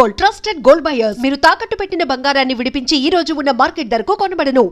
Gold, trusted gold buyers. మీరు తాకట్టు పెట్టిన బంగారాన్ని విడిపించి ఈ రోజు ఉన్న మార్కెట్ ధరకు కొనబడను.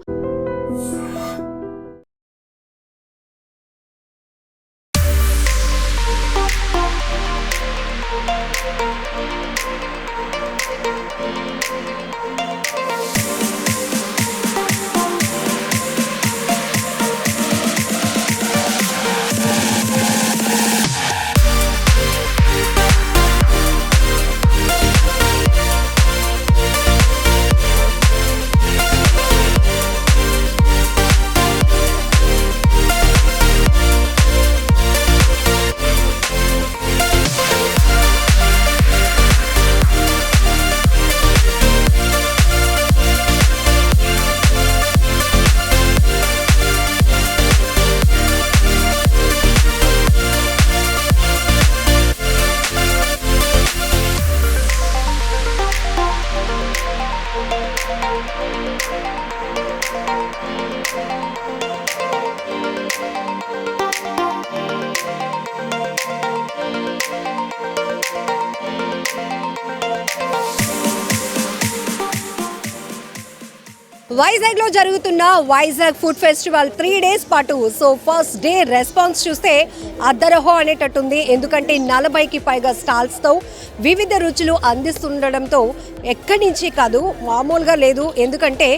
వైజాగ్లో జరుగుతున్న వైజాగ్ ఫుడ్ ఫెస్టివల్ 3 days పాటు. సో ఫస్ట్ డే రెస్పాన్స్ చూస్తే అద్దరహో అనేటట్టుంది. ఎందుకంటే 40కి పైగా స్టాల్స్తో వివిధ రుచులు అందిస్తుండడంతో ఎక్కడి నుంచి కాదు, మామూలుగా లేదు. ఎందుకంటే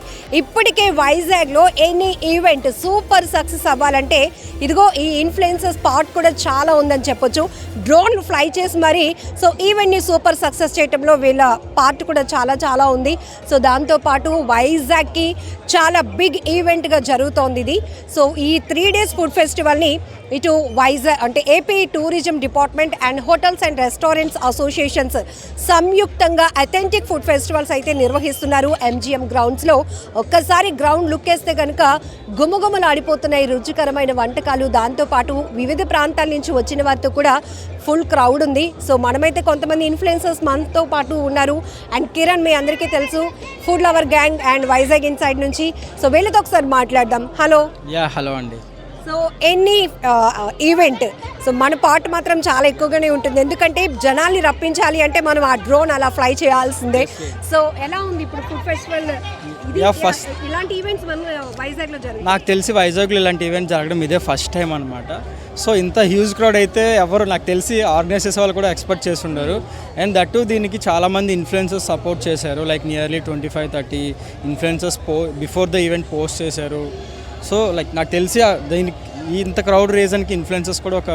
ఇప్పటికే వైజాగ్లో ఎనీ ఈవెంట్ సూపర్ సక్సెస్ అవ్వాలంటే ఇదిగో ఈ ఇన్ఫ్లుయెన్సర్స్ పార్ట్ కూడా చాలా ఉందని చెప్పొచ్చు. డ్రోన్లు ఫ్లై చేసి మరి సో ఈవెంట్ని సూపర్ సక్సెస్ చేయడంలో వీళ్ళ పార్ట్ కూడా చాలా ఉంది. సో దాంతోపాటు వైజాగ్కి చాలా బిగ్ ఈవెంట్గా జరుగుతోంది ఇది. సో ఈ 3 days ఫుడ్ ఫెస్టివల్ని ఇటు వైజాగ్ అంటే AP tourism department and hotels and restaurants associations సంయుక్తంగా అథెంటిక్ ఫుడ్ ఫెస్టివల్స్ అయితే నిర్వహిస్తున్నారు ఎంజిఎం గ్రౌండ్స్లో. ఒక్కసారి గ్రౌండ్ లుక్ వేస్తే కనుక గుమగుమలాడిపోతున్నాయి రుచికరమైన వంటకాలు. దాంతోపాటు వివిధ ప్రాంతాల నుంచి వచ్చిన వారితో కూడా ఫుల్ క్రౌడ్ ఉంది. సో మనమైతే కొంతమంది ఇన్ఫ్లుయెన్సర్స్ మనతో పాటు ఉన్నారు. అండ్ కిరణ్ మీ అందరికీ తెలుసు, food lover gang and Vizag inside నుంచి. సో వీళ్ళతో ఒకసారి మాట్లాడదాం. హలో. హలో అండి. సో ఎనీ ఈవెంట్ సో మన పార్ట్ మాత్రం చాలా ఎక్కువగానే ఉంటుంది. ఎందుకంటే జనాల్ని రప్పించాలి అంటే మనం ఆ డ్రోన్ అలా ఫ్లై చేయాల్సిందే. సో ఎలా ఉంది ఇప్పుడు ఫుడ్ ఫెస్టివల్? ఇలాంటి ఈవెంట్స్ మన వైజాగ్లో జరుగుతాయి. నాకు తెలిసి వైజాగ్లో ఇలాంటి ఈవెంట్ జరగడం ఇదే ఫస్ట్ టైం అనమాట. సో ఇంత హ్యూజ్ క్రౌడ్ అయితే ఎవరు నాకు తెలిసి ఆర్గనైజ్ చేసే వాళ్ళు కూడా ఎక్స్పెక్ట్ చేస్తుంటారు. అండ్ దట్టు దీనికి చాలామంది ఇన్ఫ్లుయెన్సర్స్ సపోర్ట్ చేశారు. Like nearly 25-30 influencers before the event post చేశారు. సో లైక్ నాకు తెలిసి దీనికి ఇంత క్రౌడ్ రీజన్కి ఇన్ఫ్లుయెన్సర్స్ కూడా ఒక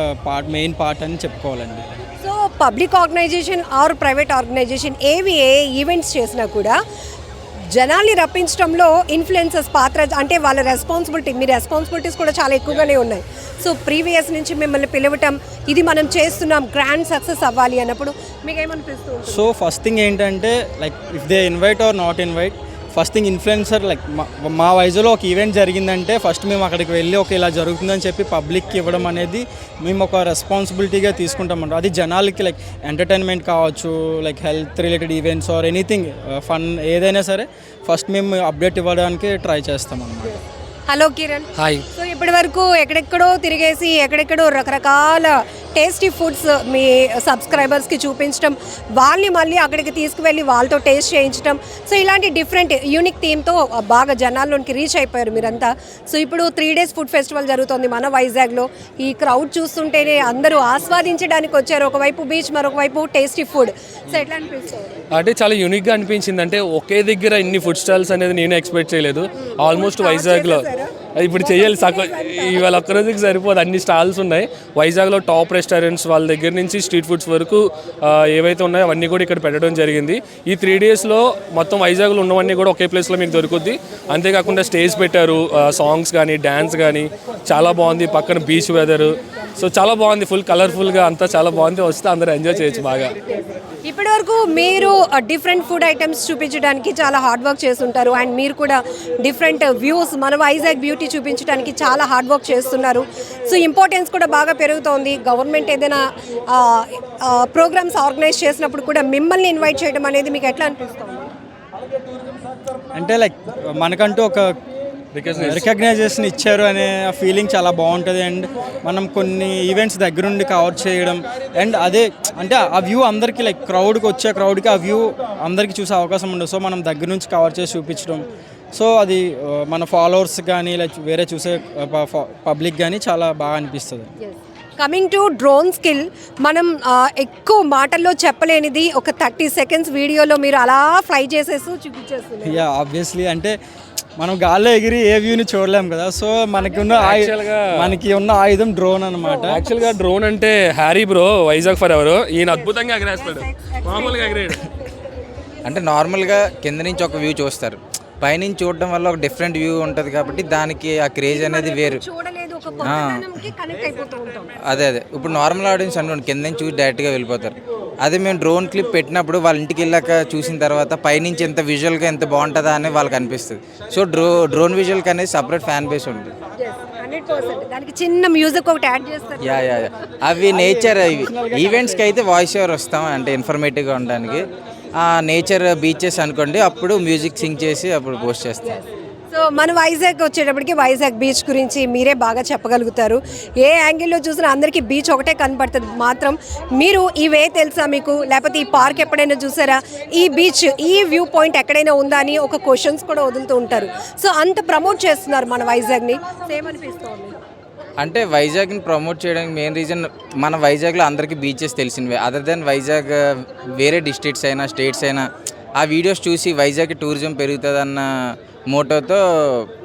మెయిన్ పార్ట్ అని చెప్పుకోవాలండి. So public organization or private organization ఏ ఈవెంట్స్ చేసినా కూడా జనాల్ని రప్పించడంలో ఇన్ఫ్లుయెన్సర్స్ పాత్ర అంటే వాళ్ళ రెస్పాన్సిబిలిటీ, మీ రెస్పాన్సిబిలిటీస్ కూడా చాలా ఎక్కువగానే ఉన్నాయి. సో ప్రీవియస్ నుంచి మిమ్మల్ని పిలవటం, ఇది మనం చేస్తున్నాం గ్రాండ్ సక్సెస్ అవ్వాలి అన్నప్పుడు మీకు ఏమనిపిస్తుంది? సో ఫస్ట్ థింగ్ ఏంటంటే like if they invite our not invite, first thing influencer like మా వయసులో ఒక ఈవెంట్ జరిగిందంటే ఫస్ట్ మేము అక్కడికి వెళ్ళి ఒక ఇలా జరుగుతుందని చెప్పి పబ్లిక్కి ఇవ్వడం అనేది మేము ఒక రెస్పాన్సిబిలిటీగా తీసుకుంటామంటారు. అది జనాలకి లైక్ ఎంటర్టైన్మెంట్ కావచ్చు, like health related events or anything fun ఏదైనా సరే ఫస్ట్ మేము అప్డేట్ ఇవ్వడానికి ట్రై చేస్తాం అన్నమాట. హలో కిరణ్. హాయ్. సో ఇప్పటి వరకు ఎక్కడెక్కడో తిరిగేసి ఎక్కడెక్కడో రకరకాల టేస్టీ ఫుడ్స్ మీ సబ్స్క్రైబర్స్కి చూపించడం, వాళ్ళని మళ్ళీ అక్కడికి తీసుకువెళ్ళి వాళ్ళతో టేస్ట్ చేయించడం, సో ఇలాంటి డిఫరెంట్ యూనిక్ థీమ్తో బాగా జనాల్లోనికి రీచ్ అయిపోయారు మీరంతా. సో ఇప్పుడు 3 days ఫుడ్ ఫెస్టివల్ జరుగుతుంది మన వైజాగ్లో. ఈ క్రౌడ్ చూస్తుంటేనే అందరూ ఆస్వాదించడానికి వచ్చారు. ఒకవైపు బీచ్, మరొక వైపు టేస్టీ ఫుడ్. సో ఎట్లా అనిపిస్తుంది? అంటే చాలా యూనిక్గా అనిపించింది. అంటే ఒకే దగ్గర ఇన్ని ఫుడ్ స్టాల్స్ అనేది నేను ఎక్స్పెక్ట్ చేయలేదు. ఆల్మోస్ట్ వైజాగ్లో ఇప్పుడు చేయాలి ఇవాళ ఒక్కరోజుకి సరిపోదు, అన్ని స్టాల్స్ ఉన్నాయి వైజాగ్లో. టాప్ రెస్టారెంట్స్ వాళ్ళ దగ్గర నుంచి స్ట్రీట్ ఫుడ్స్ వరకు ఏవైతే ఉన్నాయో అవన్నీ కూడా ఇక్కడ పెట్టడం జరిగింది. ఈ 3 daysలో మొత్తం వైజాగ్లో ఉన్నవన్నీ కూడా ఒకే ప్లేస్లో మీకు దొరుకుద్ది. అంతేకాకుండా స్టేజ్ పెట్టారు, సాంగ్స్ కానీ డ్యాన్స్ కానీ చాలా బాగుంది. పక్కన బీచ్ వెదర్, సో చాలా బాగుంది, ఫుల్ కలర్ఫుల్గా అంతా చాలా బాగుంది. వస్తే అందరూ ఎంజాయ్ చేయొచ్చు బాగా. ఇప్పటి వరకు మీరు డిఫరెంట్ ఫుడ్ ఐటమ్స్ చూపించడానికి చాలా హార్డ్ వర్క్ చేస్తుంటారు. అండ్ మీరు కూడా డిఫరెంట్ వ్యూస్ మన వైజాగ్ బ్యూటీ చూపించడానికి చాలా హార్డ్ వర్క్ చేస్తున్నారు. సో ఇంపార్టెన్స్ కూడా బాగా పెరుగుతోంది. గవర్నమెంట్ ఏదైనా ప్రోగ్రామ్స్ ఆర్గనైజ్ చేసినప్పుడు కూడా మిమ్మల్ని ఇన్వైట్ చేయడం అనేది మీకు ఎట్లా అనిపిస్తుంది? అంటే లైక్ మనకంటూ ఒక రికగ్నైజేషన్ ఇచ్చారు అనే ఫీలింగ్ చాలా బాగుంటుంది. అండ్ మనం కొన్ని ఈవెంట్స్ దగ్గరుండి కవర్ చేయడం అండ్ అదే అంటే ఆ వ్యూ అందరికీ లైక్ క్రౌడ్కి ఆ వ్యూ అందరికీ చూసే అవకాశం ఉండదు. సో మనం దగ్గర నుంచి కవర్ చేసి చూపించడం, సో అది మన ఫాలోవర్స్ కానీ లైక్ వేరే చూసే పబ్లిక్ కానీ చాలా బాగా అనిపిస్తుంది. కమింగ్ టు డ్రోన్ స్కిల్, మనం ఎక్కువ మాటల్లో చెప్పలేనిది ఒక 30 సెకండ్స్ వీడియోలో మీరు అలా ఫ్లై చేసేసి చూపించేస్తున్నారు. యా ఆబ్వియస్లీ అంటే మనం గాల్లో ఎగిరి ఏ వ్యూని చూడలేం కదా. సో మనకి ఉన్న ఆయుధం డ్రోన్ అనమాట. యాక్చువల్గా డ్రోన్ అంటే హ్యారీ బ్రో వైజాగ్ ఫర్ ఎవరు ఈయన అద్భుతంగా ఎగరేస్తాడు, మామూలుగా ఎగరేయడు. అంటే నార్మల్గా కింద నుంచి ఒక వ్యూ చూస్తారు, పైనుంచి చూడడం వల్ల ఒక డిఫరెంట్ వ్యూ ఉంటుంది కాబట్టి దానికి ఆ క్రేజ్ అనేది వేరు. అదే ఇప్పుడు నార్మల్ ఆడియన్స్ అనుకోండి కింద నుంచి చూసి డైరెక్ట్గా వెళ్ళిపోతారు. అదే మేము డ్రోన్ క్లిప్ పెట్టినప్పుడు వాళ్ళ ఇంటికి వెళ్ళాక చూసిన తర్వాత పైనుంచి ఎంత విజువల్గా ఎంత బాగుంటుందా అని వాళ్ళకి అనిపిస్తుంది. సో డ్రోన్ విజువల్కి అనేది సపరేట్ ఫ్యాన్ బేస్ ఉంటుంది. చిన్న మ్యూజిక్ ఒకటి యాడ్ చేస్తారు. యా అవి నేచర్ ఈవెంట్స్కి అయితే వాయిస్ ఓవర్ వస్తాం అంటే ఇన్ఫర్మేటివ్గా ఉండడానికి. నేచర్ బీచెస్ అనుకోండి అప్పుడు మ్యూజిక్ సింగ్ చేసి అప్పుడు పోస్ట్ చేస్తాం. సో మన వైజాగ్ వచ్చేటప్పటికి వైజాగ్ బీచ్ గురించి మీరే బాగా చెప్పగలుగుతారు. ఏ యాంగిల్లో చూసినా అందరికీ బీచ్ ఒకటే కనపడుతుంది. మాత్రం మీరు ఇవే తెలుసా మీకు, లేకపోతే ఈ పార్క్ ఎప్పుడైనా చూసారా, ఈ బీచ్ ఈ వ్యూ పాయింట్ ఎక్కడైనా ఉందా అని ఒక క్వశ్చన్స్ కూడా వదులుతూ ఉంటారు. సో అంత ప్రమోట్ చేస్తున్నారు మన వైజాగ్ని, సేమ్ అనిపిస్తుంది. అంటే వైజాగ్ని ప్రమోట్ చేయడానికి మెయిన్ రీజన్ మన వైజాగ్లో అందరికీ బీచెస్ తెలిసినవే. అదర్ దెన్ వైజాగ్ వేరే డిస్ట్రిక్ట్స్ అయినా స్టేట్స్ అయినా ఆ వీడియోస్ చూసి వైజాగ్ టూరిజం పెరుగుతుందన్న మోటోతో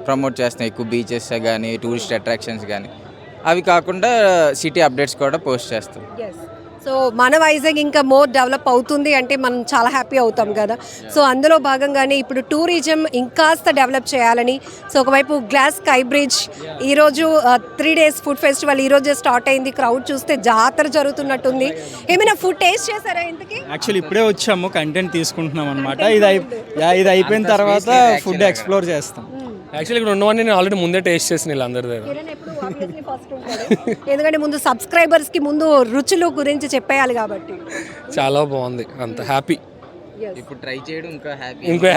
ప్రమోట్ చేస్తాం. ఎక్కువ బీచెస్ కానీ టూరిస్ట్ అట్రాక్షన్స్ కానీ అవి కాకుండా సిటీ అప్డేట్స్ కూడా పోస్ట్ చేస్తాం. సో మన వైజాగ్ ఇంకా మోర్ డెవలప్ అవుతుంది అంటే మనం చాలా హ్యాపీ అవుతాం కదా. సో అందులో భాగంగానే ఇప్పుడు టూరిజం ఇంకాస్త డెవలప్ చేయాలని, సో ఒకవైపు గ్లాస్ స్కై బ్రిడ్జ్ ఈరోజు 3 days ఫుడ్ ఫెస్టివల్ ఈరోజే స్టార్ట్ అయింది. క్రౌడ్ చూస్తే జాతర జరుగుతున్నట్టుంది. ఏమైనా ఫుడ్ టేస్ట్ చేశారా ఇంతకీ? యాక్చువల్లీ ఇప్పుడే వచ్చాము, కంటెంట్ తీసుకుంటున్నాం అనమాట. ఇది అయిపోయిన తర్వాత ఫుడ్ ఎక్స్ప్లోర్ చేస్తాం. యాక్చువల్లీ ఇక్కడ ఉన్నవన్నీ నేను ఆల్రెడీ ముందే టేస్ట్ చేసిన వీళ్ళందరి దగ్గర, ఎందుకంటే ముందు సబ్స్క్రైబర్స్కి ముందు రుచులు గురించి చెప్పేయాలి కాబట్టి. చాలా బాగుంది, అంత హ్యాపీ. ఇప్పుడు ట్రై చేయడం ఇంకో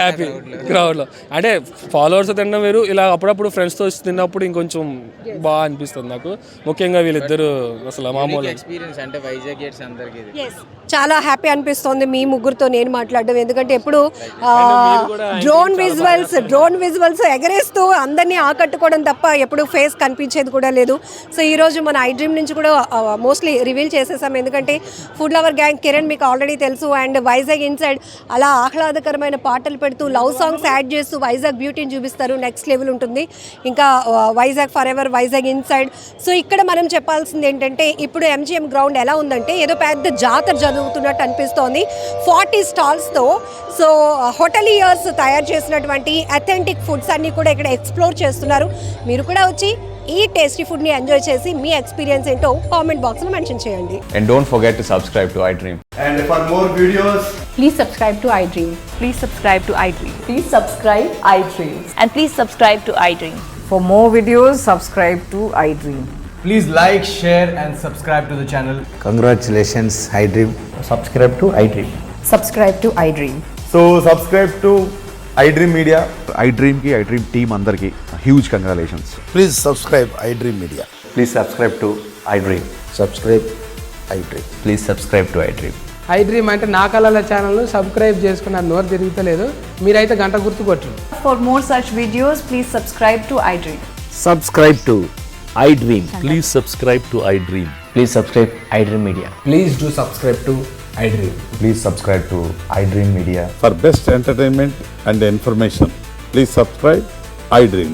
హ్యాపీ క్రౌడ్లో. అంటే ఫాలోవర్స్ తినడం వేరు, ఇలా అప్పుడప్పుడు ఫ్రెండ్స్తో తిన్నప్పుడు ఇంకొంచెం బాగా అనిపిస్తుంది నాకు. ముఖ్యంగా వీళ్ళిద్దరు అసలు మామూలు ఎక్స్పీరియన్స్ అంటే వైజాగ్ అందరికీ చాలా హ్యాపీ అనిపిస్తుంది మీ ముగ్గురితో నేను మాట్లాడడం. ఎందుకంటే ఎప్పుడు డ్రోన్ విజువల్స్ ఎగరేస్తూ అందరినీ ఆకట్టుకోవడం తప్ప ఎప్పుడు ఫేస్ కనిపించేది కూడా లేదు. సో ఈరోజు మన ఐ డ్రీమ్ నుంచి కూడా మోస్ట్లీ రివీల్ చేసేసాం. ఎందుకంటే ఫుడ్ లవర్ గ్యాంగ్ కిరణ్ మీకు ఆల్రెడీ తెలుసు, అండ్ వైజాగ్ ఇన్సైడ్ అలా ఆహ్లాదకరమైన పాటలు పెడుతూ లవ్ సాంగ్స్ యాడ్ చేస్తూ వైజాగ్ బ్యూటీని చూపిస్తారు. నెక్స్ట్ లెవెల్ ఉంటుంది. ఇంకా Vizag for ever, Vizag inside. So ఇక్కడ మనం చెప్పాల్సింది ఏంటంటే ఇప్పుడు MGM గ్రౌండ్ ఎలా ఉందంటే ఏదో పెద్ద జాతర జరుగుతున్నట్టు అనిపిస్తోంది 40 స్టాల్స్తో. సో హోటలియర్స్ తయారు చేసినటువంటి అథెంటిక్ ఫుడ్స్ అన్నీ కూడా ఇక్కడ ఎక్స్ప్లోర్ చేస్తున్నారు. మీరు కూడా వచ్చి ఈ టేస్టీ ఫుడ్ని ఎంజాయ్ చేసి మీ ఎక్స్పీరియన్స్ ఏంటో కామెంట్ బాక్స్లో మెన్షన్ చేయండి. And don't forget to subscribe to iDream. And for more videos, please subscribe to iDream. Please subscribe to iDream. Please subscribe iDream. And please subscribe to iDream. For more videos, subscribe to iDream. please like, share and subscribe to the channel. Congratulations, iDream. Subscribe to iDream. Subscribe to iDream. So subscribe to iDream Media. iDream ki iDream team andarki huge congratulations. Please subscribe iDream Media. Please subscribe to iDream. Subscribe iDream. Please subscribe to iDream. iDream అంటే నా కళల channel subscribe చేసుకున్న నోరు తిరుగుతలేదు, మీరైతే గంట గుర్తు కొట్టండి. For more such videos, please subscribe to iDream. Subscribe to iDream. Please subscribe to iDream. Please subscribe iDream Media. Please do subscribe to iDream. Please subscribe to iDream Media. For best entertainment and information, please subscribe iDream.